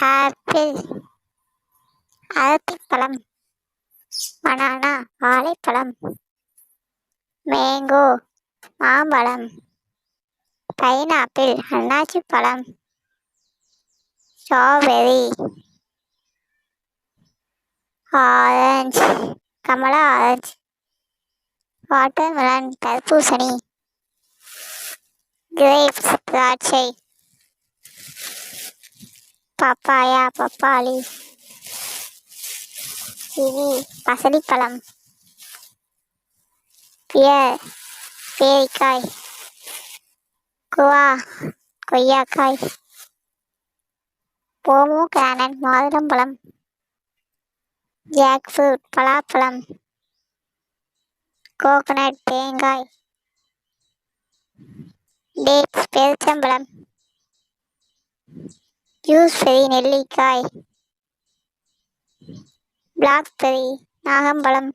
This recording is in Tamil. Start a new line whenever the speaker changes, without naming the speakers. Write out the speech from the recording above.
ஆப்பிள் அரத்திப்பழம், பனானா வாழைப்பழம், மேங்கோ மாம்பழம், பைனாப்பிள் அன்னாசி பழம், strawberry, orange Kamala orange, watermelon தர்பூசணி, கிரேப்ஸ் திராட்சை, பப்பாயா பப்பாளி, கிவி பசலிப்பழம், பியர் பேரிக்காய், குவா கொய்யாக்காய், போமோகிரானட் மாதுளம்பழம், ஜாக் ஃப்ரூட் பலாப்பழம், கோகனட் தேங்காய், டேட்ஸ் பேரிச்சம்பழம், ஜூஸ்பெர்ரி நெல்லிக்காய், பிளாக்பெர்ரி நாகம்பழம்,